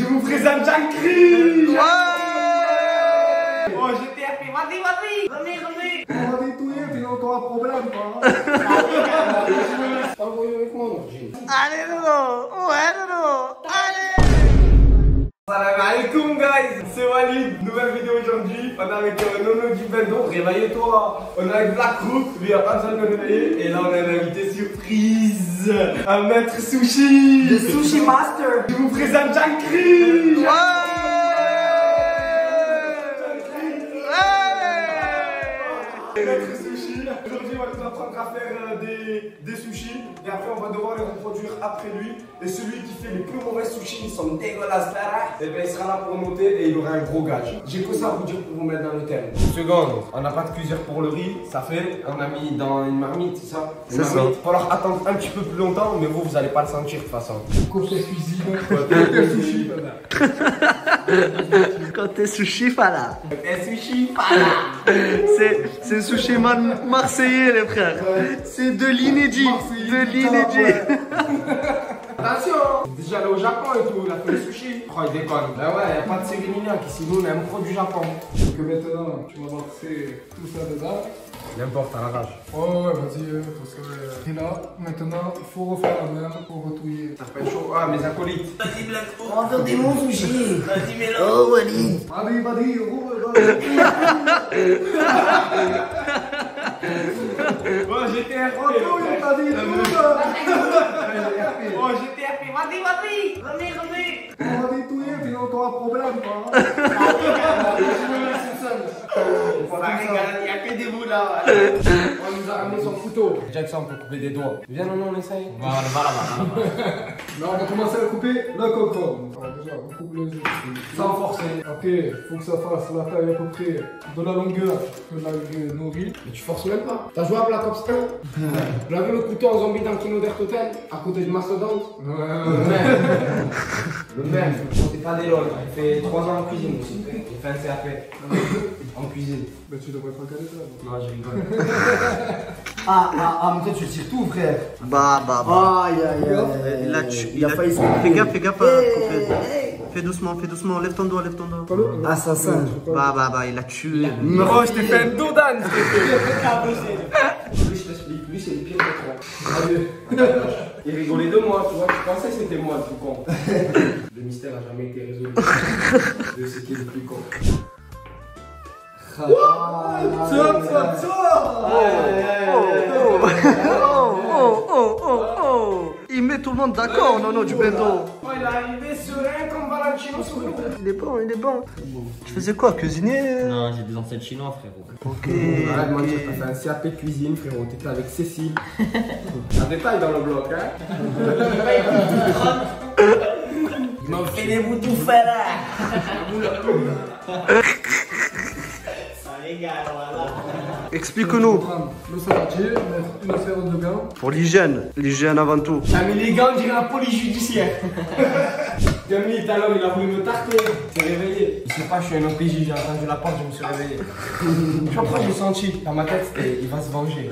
Je vous présente Jean-Cri. Ouais. Oh, GTRP, vas-y. Remets. On va détouiller, puis on aura un problème, quoi. Allez, Nono. Ouais, Nono. Allez. Salam alaikum guys, c'est Walid, nouvelle vidéo aujourd'hui. On est avec Nono du Bendo, réveille-toi. On est avec Black Rook, lui il a pas besoin de me réveiller. Et là on a un invité surprise, un maître sushi, Le sushi master. Je vous présente Jean-Cri. Ouais. Maître sushi, aujourd'hui on va nous apprendre à faire des sushis. Et après on va devoir les reproduire après lui. Et celui qui fait les plus mauvais sushis, ils sont dégueulasses là. Et bien il sera là pour monter et il aura un gros gage. J'ai que ça à vous dire pour vous mettre dans le thème. Une seconde, on n'a pas de cuiseur pour le riz, ça fait, on a mis dans une marmite, c'est ça? C'est ça. Il va falloir attendre un petit peu plus longtemps, mais vous allez pas le sentir de toute façon. Côté cuisine, côté sushi, Quand t'es sushi, fala. Un sushi, voilà. C'est sushi marseillais, les frères. C'est de l'inédit. De l'inédit. Attention, déjà allé au Japon et tout, il a fait le sushi. Oh, il déconne. Ben ouais, y a pas de Cérémoniac ici, nous on aime trop du Japon. Donc maintenant, tu vas verser tout ça dedans. N'importe, à la rage. Oh ouais, vas-y, parce que... Et là, maintenant, il faut refaire la même pour retouiller. Ça fait chaud. Ah, mes acolytes. Vas-y, Black. On va faire des bons sushis. Vas-y, Mélan. Oh, Walid. Vas-y, roule. Oh, GTRP. Oh, il t'a dit, Oh, GTRP, vas-y. Remets. on va détouiller, puis on aura un problème, quoi. Il y a que des bouts là. On nous a ramené son couteau. Jackson peut couper des doigts. Viens, non, on essaye. Voilà. Là, on va commencer à couper le cocon. Alors déjà, on coupe les œufs. Sans forcer. Après, il faut que ça fasse la taille à peu près de la longueur que la nourrit. Mais tu forces même pas. T'as joué à Black Ops 1? Tu as vu le couteau en zombie dans Kino d'Air Total à côté du mastodonte? Le même. C'est pas des lol. Il fait 3 ans en cuisine aussi. Il fait un CAP en cuisine. Mais tu devrais pas caler ça. Non, je rigole. Ah, mais toi tu tires tout, frère. Bah. Aïe, Il a tué. Il a failli se Fais gaffe à couper. Fais doucement. Lève ton doigt. Assassin. Bah, il a tué. Oh, je t'ai fait un dodan. Lui, je t'explique. Lui, c'est le pire de trois. Il rigolait de moi, tu vois. Tu pensais que c'était moi le plus con. Le mystère n'a jamais été résolu. De ce qui est le plus con. Oh. Il met tout le monde d'accord, Nono du Bendo. Oh, il est arrivé serein comme Valentino sur nous. Il est bon. Tu faisais quoi, cuisinier? Non, j'ai des ancêtres chinois, frérot. Ok. Arrête de mentir, t'as fait un CAP cuisine, frérot. T'étais avec Cécile. Un détail dans le bloc, hein. M'en fait des bouts tout fait là. Ça régale, voilà. Explique-nous. Prendre le saladier, mettre une sphère de gants. Pour l'hygiène avant tout. T'as mis les gants, on dirait la police judiciaire. Camille, tout à l'heure, il a voulu me tarter. Il s'est réveillé. Je sais pas, je suis un OPJ, j'ai entendu la porte, je me suis réveillé. Je sais pas pourquoi j'ai senti. Dans ma tête, c'était il va se venger.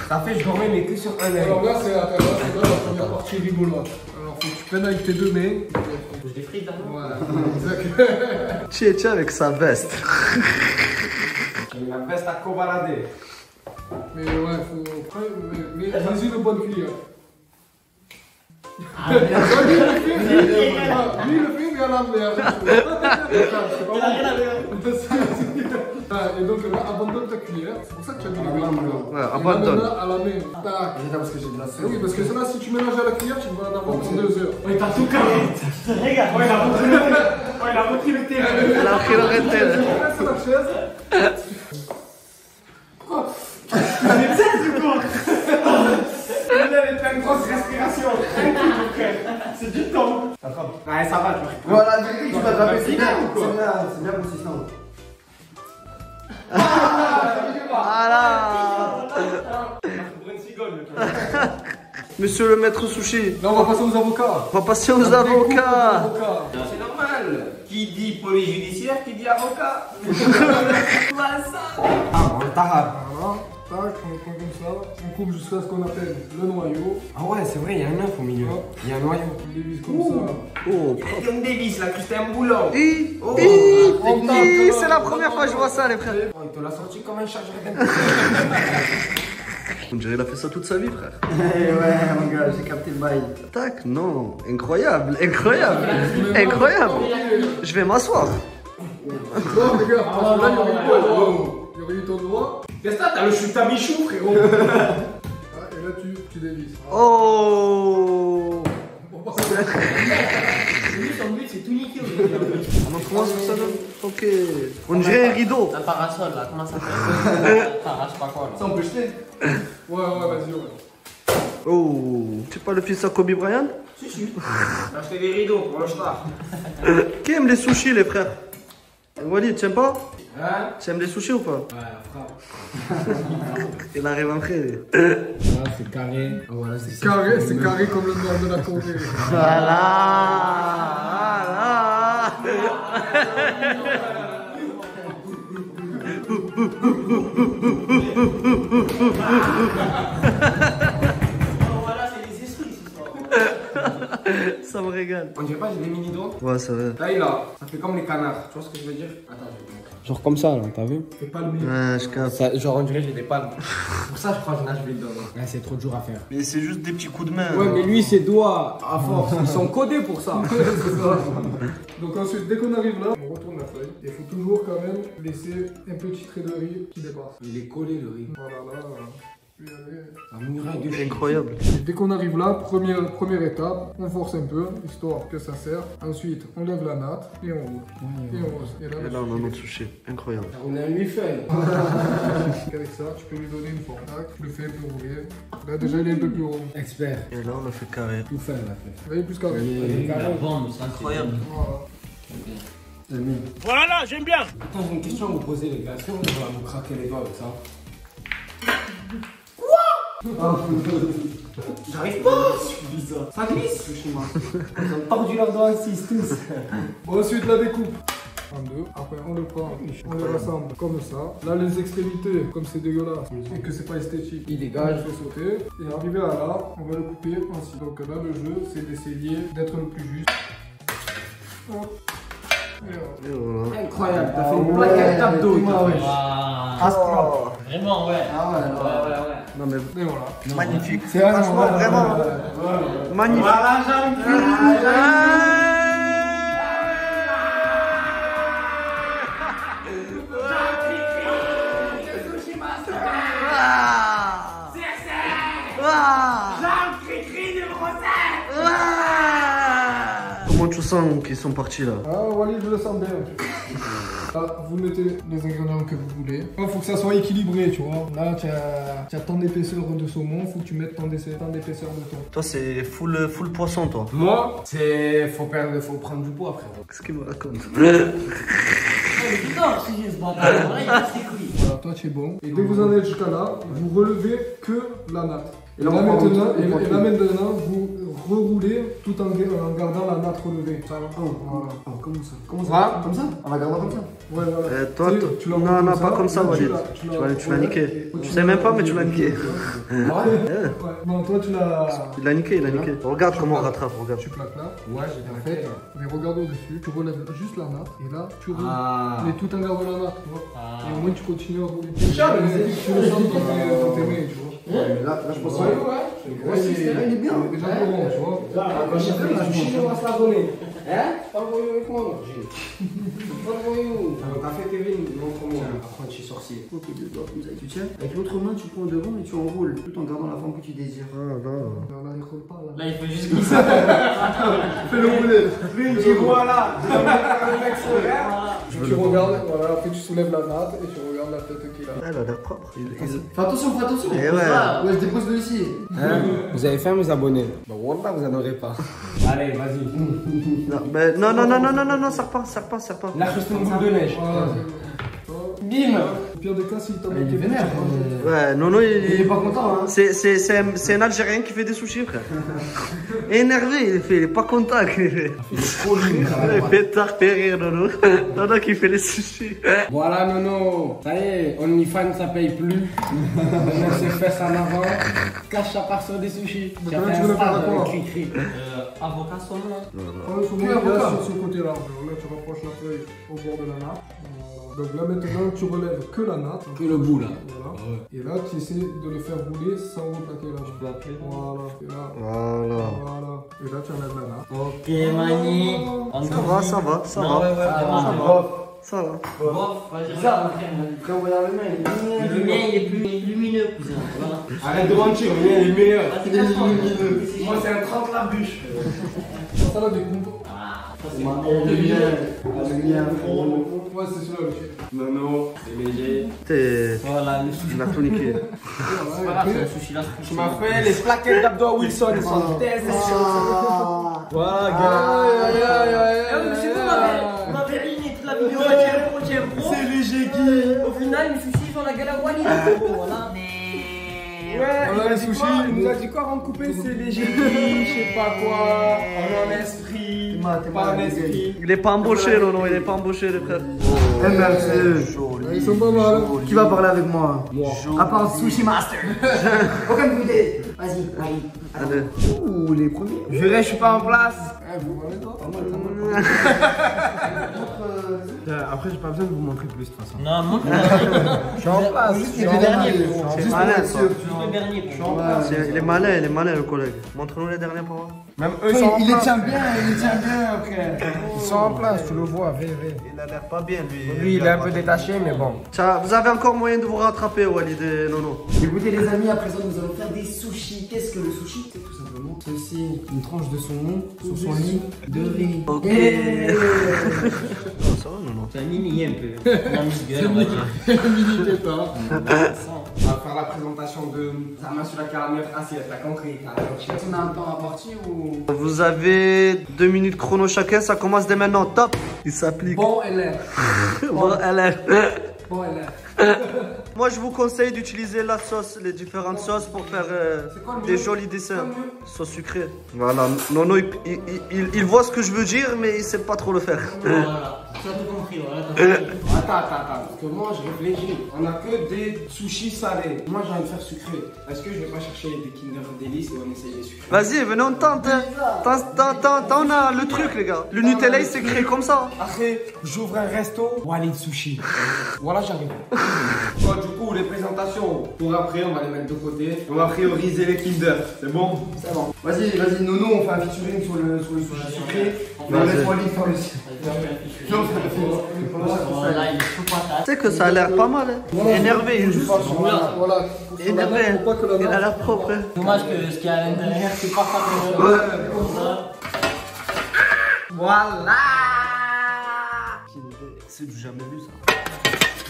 Ça fait, je dormais, mais que sur un œil. Alors là, c'est la première partie rigolote. Alors, faut que tu prennes avec tes deux mains. Bouge des frites, hein. Voilà, exact. Tiens, avec sa veste. J'ai mis la veste à cobalader. Mais ouais, faut prendre. Mais vas-y, de bonne cuillère. Lui, le fait, mais à l'envers. Et donc là, abandonne ta cuillère. C'est pour ça que tu as mis les gants. Ouais, abandonne. Ah, À la main. Tac. parce que j'ai de la Oui, parce que là, si tu mélanges à la cuillère, tu vas en avoir pour 2 heures. Ouais, t'as tout carré. Regarde, ouais, il a repris le terrain. Elle a pris le rétel. Tu restes sur la chaise. Il avait fait une grosse respiration. C'est du temps. Ouais, ça va, tu vois. Voilà, du coup, tu vas attraper. C'est bien consistant. Voilà. Monsieur le maître sushi. Là, on va passer aux avocats. On va passer aux avocats. C'est normal. Qui dit police judiciaire, qui dit avocat. Ah, on est arabe. tac, on le prend comme ça. On coupe jusqu'à ce qu'on appelle le noyau. Ah ouais, c'est vrai, il y a un œuf au milieu. Hop. Il y a un noyau. On dévisse comme ça. Oh, Comme des vis, là, que c'était un boulot. c'est la première fois que je vois ça, les frères. Oh, il te l'a sorti comme un chargeur. On dirait qu'il a fait ça toute sa vie, frère. Ouais, mon gars, j'ai capté le bail. Tac, non, incroyable, incroyable, incroyable. Je vais m'asseoir. Non, les gars, parce que là, il y aurait eu quoi? Il y aurait eu ton doigt. Qu'est-ce que t'as le chute à Michou, frérot? Ah, et là, tu dévisses. Oh. Bon, bah, Lui, son but, c'est tout niquer aujourd'hui. On en commence sur ça là. Ok. On dirait un rideau. Un parasol, là, comment ça s'appelle? Parasol, pas quoi, là. Ça, on peut jeter. ouais, vas-y, ouais. Oh. C'est pas le fils à Kobe Bryant? Si. Acheter des rideaux pour le star. Qui aime les sushis, les frères? Walid, tu aimes pas? Hein? Tu aimes les sushis ou pas? Ouais, frappe. Il arrive après. Là, c'est carré. Oh, voilà, c'est C'est carré comme le nord de la Corée. Voilà. Voilà, c'est des esprits, ce soir. Ça me régale. On dirait pas, j'ai des mini doigts. Ouais, ça va. Là, il a. Ça fait comme les canards. Tu vois ce que je veux dire? Attends, je vais te montrer. Genre comme ça, là, t'as vu? C'est pas le mien. Ouais, je capte. Ça, genre, on dirait que j'ai des palmes. Pour ça, je crois que je nage vite dedans. Ouais, c'est trop dur à faire. Mais c'est juste des petits coups de main. Ouais, mais lui, ses doigts, à force, ils sont codés pour ça. C'est ça. Donc ensuite, dès qu'on arrive là, on retourne la feuille. Il faut toujours quand même laisser un petit trait de riz qui dépasse. Il est collé, le riz. Voilà, là. Puis, allez. La muraille de C'est incroyable. Et dès qu'on arrive là, première étape, on force un peu, histoire que ça serre. Ensuite, on lève la natte et on roule. Et on rose. Et Et là, on a notre sushi. Incroyable. On a un mi-feuille. avec ça, tu peux lui donner une forme. Tac, tu le fais un peu rouler. Là, déjà, il est un peu plus rond. Expert. Et là, on a fait carré. Tout fait, on a fait. Vous voyez, plus carré. La bombe, c'est incroyable. Voilà. Voilà, j'aime bien. Attends, j'ai une question à vous poser, les gars. Est-ce qu'on va vous craquer les doigts avec ça? J'arrive pas. C'est bizarre. Ça glisse. Ils ont tordu leurs doigts aussi, tous. Bon, ensuite, la découpe. En deux. Après, on le prend, on les rassemble comme ça. Là, les extrémités, comme c'est dégueulasse et que c'est pas esthétique, Il on dégage. le fait sauter. Et arrivé à là, on va le couper ainsi. Donc là, le jeu, c'est d'essayer d'être le plus juste. Hop. Et hop. Et voilà. Incroyable, t'as fait une plaquette d'abdos. Ah ouais. Oh. Vraiment, ouais. Ah ouais, Ouais. Non, mais Et voilà. magnifique. C'est vraiment, Franchement, vraiment magnifique. Voilà, Comment tu sens qu'ils sont partis là? Ah, Walid, je le sens bien. Là, vous mettez les ingrédients que vous voulez. Il faut que ça soit équilibré, tu vois. Là, tu as tant d'épaisseur de saumon, faut que tu mettes tant d'épaisseur de thon. Toi, c'est full poisson, toi. Moi, faut prendre du poids, frérot. Qu'est-ce qu'il me raconte? Putain, si j'ai ce bâtard, il casse les couilles. Voilà, toi, tu es bon. Et dès que vous en êtes jusqu'à là, vous relevez que la natte. Et là, on prend maintenant, vous reroulez tout en gardant la natte relevée. Ça va. Voilà. Comment ça? Comment Voilà. ça? Comme ça? En la gardant comme ça? Ouais, voilà. Toi, Tu l'as non, remis pas comme ça, là, Walid. Tu l'as niqué. Tu sais même pas, mais tu l'as niqué. Ouais. Non, toi, tu l'as. Il l'a niqué. Regarde comment on rattrape, regarde. Tu plaques là. Ouais, j'ai En fait. fait, mais regarde au-dessus, tu relèves juste la natte et là tu roules. Ah. Mais tout en gardant la natte, tu vois. Ah. Et au moins tu continues à rouler. Tu le sens dans tes mains, tu vois. Là, je pense que. Ouais, il est bien. Il est déjà plus rond, tu vois. On va se la donner. Hein? Pas le voyou avec moi, non, Gilles. Pas le voyou. T'as fait Kevin, montre-moi. Apprenti sorcier. Ok, deux doigts comme ça, et tu tiens. Avec l'autre main, tu prends devant et tu enroules tout en gardant la forme que tu désires. Ah, là. Là, il roule pas là. Là, il fait juste glisser. Fais-le rouler. Et voilà, je vais mettre un mec solaire. Tu regardes, voilà, après tu soulèves la natte et tu regardes la tête qu'il a. Elle a l'air propre. Fais attention, fais attention. Eh ouais. Ouais, je dépose de ici. Hein? Vous avez faim, mes abonnés? Bah, Wallah, vous en aurez pas. Allez, vas-y. Non, ça repart. Là, juste une boule de neige. Voilà, c'est bon. Bim. Au pire des cas, s'il t'a Il est vénère. Ouais, Nono, Il est pas content, hein. c'est un Algérien qui fait des sushis, frère. Énervé, il est pas content. Il fait tard périr, Nono. Nono qui fait les sushis. Voilà, Nono. Ça y est, OnlyFans, ça paye plus. Donne ses fesses en avant. Cache sa part sur des sushis. Tu veux faire quoi? Cri-cri. Avocat saumon. Prends le saumon, là, sur ce côté-là. Là, tu rapproches la feuille au bord de la nappe. Donc là, maintenant, tu relèves que la nappe. Que le bout, là. Voilà. Et là, tu essaies de le faire rouler sans replaquer la nappe. Voilà. Et là. Voilà. Voilà. Et là, tu enlèves la nappe. Ok, Mani. Ça va. Ça va. Ça va. Bof, vas-y. Bizarre, après, on va dans le mien. Le mien, il est plus lumineux, cousin. Voilà. Arrête de mentir, le mien il est meilleur. Ah, c'est pas Moi, c'est un 30 la bûche. Ça, là, des comptes. Ah, ça, c'est Le bon. mien, Ouais, c'est celui-là, le chef. Non, c'est léger. Voilà, le sushi. Il a tout niqué. C'est pas grave, c'est un sushi là. Tu m'as fait les plaquettes d'abdos à Wilson. Ils sont voilà, gars. C'est vous, on m'avait ruiné toute la vidéo. Tiens, pro. C'est léger qui. Au final, les sushis, ils ont la gueule à Wally. Voilà, mais. Ouais, Voilà, les sushis. Il nous a dit quoi avant de couper? C'est léger qui, je sais pas quoi. On a un esprit. Pas un esprit. Il est pas embauché, Nono, il est pas embauché, les frères. Ils sont pas mal. Qui va parler avec moi? Moi. À part Sushi Master. Aucun goûter. Vas-y, allez. Allez. Ouh, les premiers. Je verrai, je suis pas en place. Vous voyez, toi? Après, j'ai pas besoin de vous montrer plus de toute façon. Non, moi, Je suis en place. c'est le dernier. C'est malin, ça. C'est le dernier. Il est malin, le collègue. Montre-nous les derniers pour voir. Même eux, ils sont en Il les place. tient bien, frère. Ils sont en place, tu le vois. Il a l'air pas bien, lui. Lui, il est un peu détaché, mais bon. Tiens, vous avez encore moyen de vous rattraper, Walid et Nono. Écoutez les amis, à présent nous allons faire des sushis. Qu'est-ce que le sushi? C'est tout simplement ceci, une tranche de saumon sur son lit de riz. Ok. Yeah. Ça va, Nono? C'est un mini un peu. On a mis gueule, on va dire. On va faire la présentation de sa main sur la caramel assiette, t'as compris. On a un temps à partir ou... Vous avez 2 minutes chrono chacun, ça commence dès maintenant. Top. Il s'applique. Bon LR. Bon, LR. Bon LR. Moi, je vous conseille d'utiliser la sauce, les différentes sauces pour faire des jolis dessins. Sauce sucrée. Voilà. Nono, il voit ce que je veux dire, mais il sait pas trop le faire. Voilà. Tu as tout compris, voilà. t'as tout compris. Attends, parce que moi je réfléchis. On a que des sushis salés. Moi j'ai envie de faire sucré. Est-ce que je vais pas chercher des Kinder Delice et on essaye les sucrés? Vas-y, venez, on tente. On a le truc, les gars. Le Nutella, il s'est créé comme ça. Après, j'ouvre un resto, Walid Sushi. Voilà, j'arrive. Bon, du coup, les présentations, pour après, on va les mettre de côté. On va prioriser les Kinder. C'est bon? C'est bon. Vas-y, Nono, on fait un featuring sur le sushi sucré. On va mettre Walid faire le sushi. Voilà, il est tout patate. Tu sais que ça a l'air pas mal. Hein. Énervé, il est juste. Voilà. Énervé. Faut pas que la Il a nappe- l'air propre. Hein. Dommage que ce qu'il y a à l'intérieur, c'est pas ça. Voilà. C'est du jamais vu ça.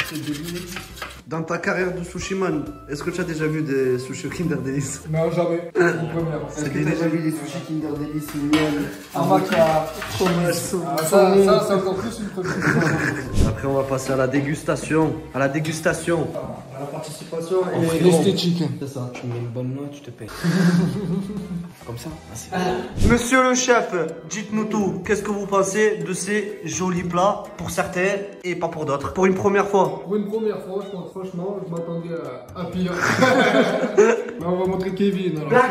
C'est de l'inédit. Dans ta carrière de sushiman, est-ce que tu as déjà vu des sushis au Kinder Delice? Non, jamais. C'est une première. Est-ce que t'as déjà vu des sushis Kinder Delice miel? Fromage saumon. Ça, c'est encore plus une première. Après, on va passer à la dégustation. À la dégustation. La participation Et l'esthétique. C'est ça, tu mets une bonne note, tu te payes. Comme ça. Monsieur le chef, dites-nous tout. Qu'est-ce que vous pensez de ces jolis plats pour certains et pas pour d'autres? Pour une première fois. Pour une première fois, je pense franchement, je m'attendais à pire. Mais on va montrer Kevin. Alors.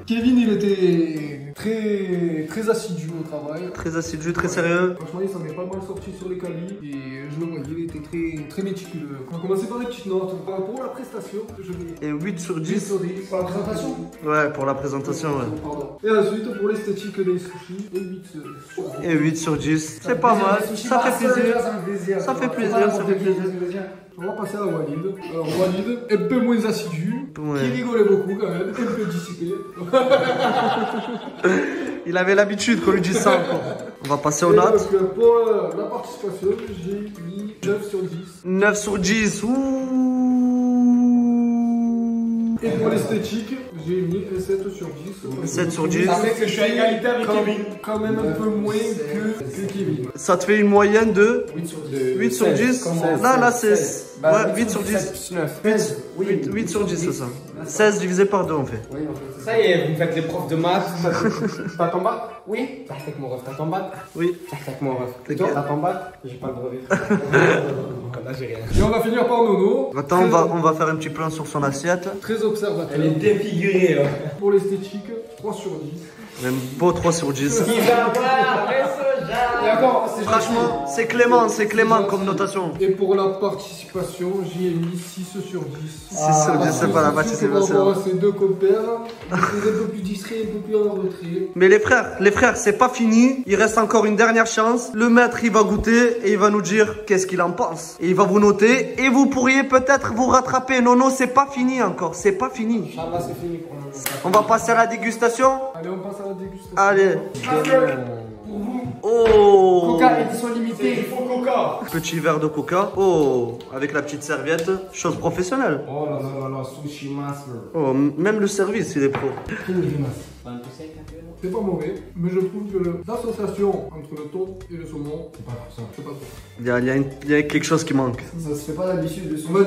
Kevin, il était très assidu au travail. Très assidu, très sérieux. Franchement, il s'en est pas mal sorti sur les qualis. Et je le voyais, il était très méticuleux. On va commencer par les petites notes. Pour la prestation, je vais. Et 8 sur 10 10. sur 10. Pour la présentation. Ouais, pour la présentation, ouais. Pardon. Et ensuite, pour l'esthétique des sushis, et 8 sur 10. Et 8 sur 10. C'est pas mal. Ça fait plaisir. Ça fait plaisir, ça fait plaisir. On va passer à Walid. Alors Walid, un peu moins assidu, Ouais. qui rigolait beaucoup quand même, un peu dissipé. Il avait l'habitude qu'on lui dise ça encore. On va passer aux Et notes. donc, pour la participation, j'ai mis 9 sur 10. 9 sur 10. Ouh. Et pour l'esthétique, j'ai mis 7 sur 10. 7 sur 10. Ça fait que je suis à égalité avec Kevin. Quand même un peu moins que Kevin. Ça te fait une moyenne de 8 sur 8 sur 10. Là, c'est. Bah, Ouais, 8 sur 10. 9. 8 sur 10, c'est ça. 16 divisé par 2, on fait. Oui, on fait ça. Ça y est, vous me faites les profs de maths. T'as ton bac? Oui. T'as mon ref. T'as ton bac? Oui. T'as mon ref. T'inquiète. T'as ton bac? J'ai pas le brevet. Là, j'ai rien. Et on va finir par Nono. Attends, on va faire un petit plan sur son assiette. Très observateur. Elle est défigurée. Pour l'esthétique, 3 sur 10. Même beau 3 sur 10. Il va voir, Et encore, c'est Franchement, c'est Clément comme notation. Et pour la participation, j'y ai mis 6 sur 10. 6 sur 10, c'est pas la Par participation. rapport à ces deux compères, c'est un peu plus discret, un peu plus en retrait. Mais les frères, c'est pas fini. Il reste encore une dernière chance. Le maître, il va goûter et il va nous dire qu'est-ce qu'il en pense. Et il va vous noter et vous pourriez peut-être vous rattraper. Non, c'est pas fini encore. C'est pas fini. Inch'Allah, c'est fini pour nous. On va passer à la dégustation. Allez, on passe à la dégustation. Allez. Pour vous, Oh. Coca, édition limitée. Il faut Coca. Petit verre de coca. Oh. Avec la petite serviette. Chose professionnelle. Oh là là là là, sushi master. Oh, même le service, il est pro. Quelle grimace. c'est pas mauvais, mais je trouve que l'association entre le thon et le saumon, C'est pas pour ça. c'est pas bon. Il y a quelque chose qui manque. Ça se fait pas d'habitude de On va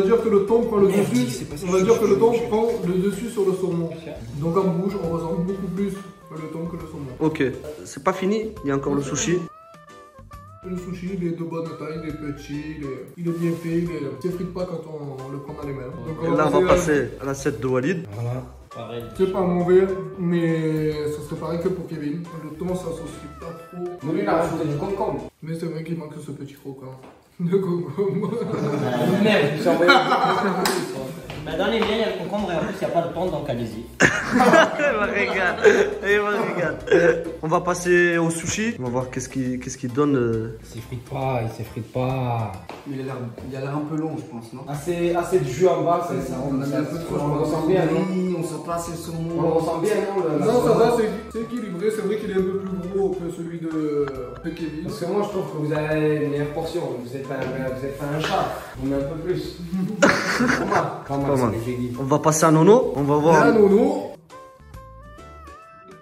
dire que le thon prend le dessus. On va dire que le thon prend le dessus sur le saumon. Donc en bouche, on ressent beaucoup plus le thon que le saumon. Ok, c'est pas fini. Il y a encore le sushi. Le sushi, il est de bonne taille, il est petit, il est bien fait, il s'effrite pas quand on le prend dans les mains. Donc Et là, on va passer à l'assiette de Walid. Voilà. Pareil. C'est pas mauvais, mais ça serait pareil que pour Kevin. Le thon, ça s'associe pas trop. Mais lui, il a rajouté du concombre. Mais c'est vrai qu'il manque ce petit croquant de concombre. Merde. J'ai envoyé. Bah dans les miens, il y a le concombre et en plus, il n'y a pas de thon, donc allez-y. Il me régale. On va passer au sushi. On va voir qu'est-ce qu'il donne. Il s'effrite pas, il s'effrite pas. Il a l'air un peu long, je pense, non? Assez de jus en bas, c'est ça. On a mis un peu trop, On ressent bien, non? Oui, on sent pas assez le saumon. On ressent bien, non? Non, ça va, c'est équilibré. C'est vrai qu'il est un peu plus gros que celui de Kevin. Parce que moi, je trouve que vous avez une meilleure portion. Vous êtes pas un chat. Vous mettez un peu plus. Comment ça, les aiguilles? On va passer à Nono. On va Là, voir. Nono,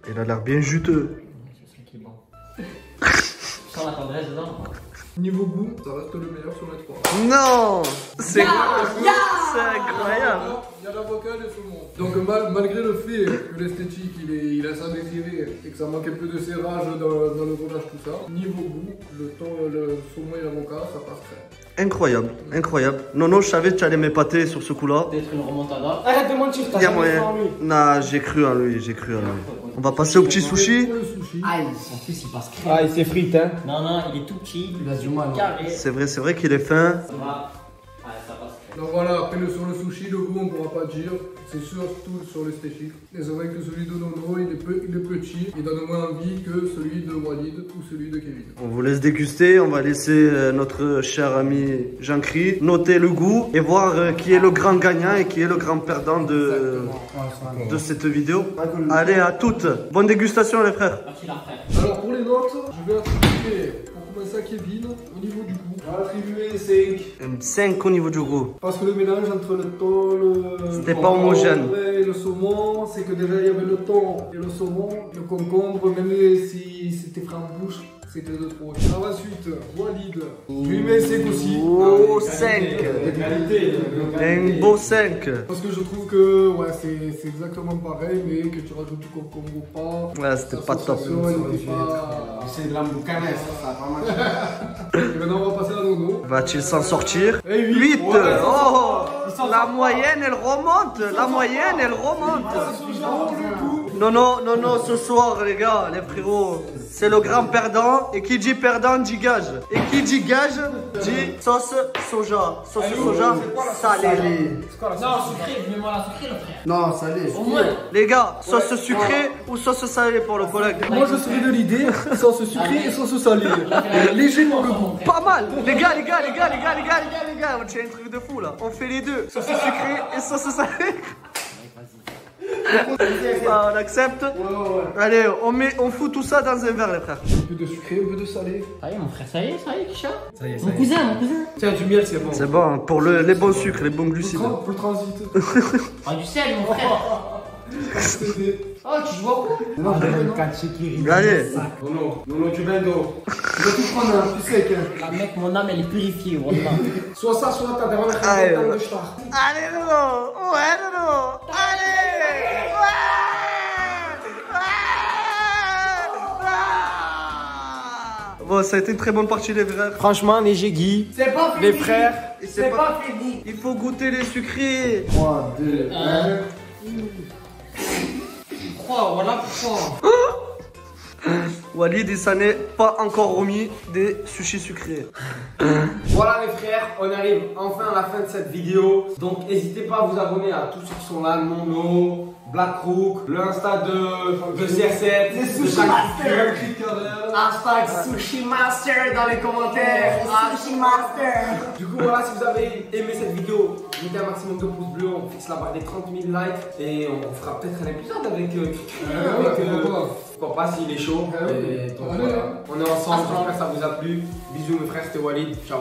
Il a l'air bien juteux. Sans la tendresse dedans. niveau goût, ça reste le meilleur sur les trois. Non, c'est incroyable. Il y a l'avocat et le saumon. Donc malgré le fait que l'esthétique il a ça désiré et que ça manque un peu de serrage dans le roulage tout ça, niveau goût, le saumon et l'avocat ça passe très. Incroyable, incroyable. Non, je savais que tu allais m'épater sur ce coup-là. Peut-être une remontada. Arrête de mentir, t'as Il y a jamais moyen. cru en lui. Non, j'ai cru en lui, On va passer au petit sushi. Pour le sushi, Aïe, en plus il passe crème. Ah, il s'effrite, hein. Non, il est tout petit. Il a du mal. Carré. C'est vrai qu'il est fin. Ça va. Ouais, ça passe. donc voilà, après sur le sushi, le goût on pourra pas dire, c'est surtout sur l'esthétique. Et c'est vrai que celui de Nono il est petit, il donne moins envie que celui de Walid ou celui de Kevin. On vous laisse déguster, on va laisser notre cher ami Jean-Cri noter le goût et voir qui est le grand gagnant et qui est le grand perdant de cette vidéo. Allez, à toutes. Bonne dégustation les frères. Merci la frère. Alors pour les notes, je vais attribuer pour commencer à Kevin au niveau du goût. Je vais attribuer 5. 5 au niveau du goût. Parce que le mélange entre le thon, C'était pas homogène. et le saumon, c'est que déjà il y avait le thon et le saumon, le concombre, même si c'était frais en bouche, c'était de trop. Alors ensuite, Walid, je lui mets 5 aussi. Oh, 5. Un beau 5. Parce que je trouve que ouais, c'est exactement pareil, mais que tu rajoutes du concombre ou pas. Ouais, c'était pas top. l'association, elle n'était pas... C'est de l'amboucanet, ça a pas marché. Et maintenant on va passer à Nono. Va-t-il s'en sortir? Et 8. Ouais. Oh, la moyenne elle remonte. La moyenne elle remonte. Non, ce soir les gars, les frérots, c'est le grand perdant. Et qui dit perdant dit gage. Et qui dit gage dit sauce soja. Sauce soja salée. Non, sucré, mets-moi la sucrée, le frère. Non, salé. Au moins. Les gars, sauce sucrée ou sauce salée pour le collègue? Moi je serais de l'idée, sauce sucrée et sauce salée. Léger pour le goût. Pas mal. Les gars, on tient un truc de fou là. On fait les deux. Sauce sucrée et sauce salée. Ah, on accepte. Allez, on fout tout ça dans un verre les frères. Un peu de sucré, un peu de salé. Ça y est, mon frère, ça y est, Kisha. Ça y est, Mon cousin. Tiens, du miel, c'est bon. C'est bon, pour les bons sucres, les bons glucides. Pour le transit. Ah, du sel, mon frère. Oh, tu vois quoi? Non, je donne 4 Shekiri. Allez. Nono, tu bendo. Je vais tout prendre un plus sec. La mec, mon âme, elle est purifiée, wallah. Soit ça, soit t'as des remarques Allez, de ouais. star. Allez, Nono. Ouais, Nono. Allez. Bon, ça a été une très bonne partie, les frères. Franchement, les Jégui, C'est pas fini. les frères. Et C'est pas fini. Il faut goûter les sucrés. 3, 2, 1. 3, voilà 3. Walid, il s'en est pas encore remis des sushis sucrés. Voilà les frères, on arrive enfin à la fin de cette vidéo. Donc n'hésitez pas à vous abonner à tout sur son là, Nono, Blackrook, le Insta de CR7, Les de Sushi chaque- Master. Hashtag Sushi Master dans les commentaires. Sushi Master. Du coup voilà, si vous avez aimé cette vidéo, mettez un maximum de pouces bleus, on fixe la barre des 30 000 likes et on fera peut-être un épisode avec pourquoi pas s'il est chaud. Et donc, voilà. On est ensemble, j'espère que ça vous a plu. Bisous mes frères, c'était Walid, ciao.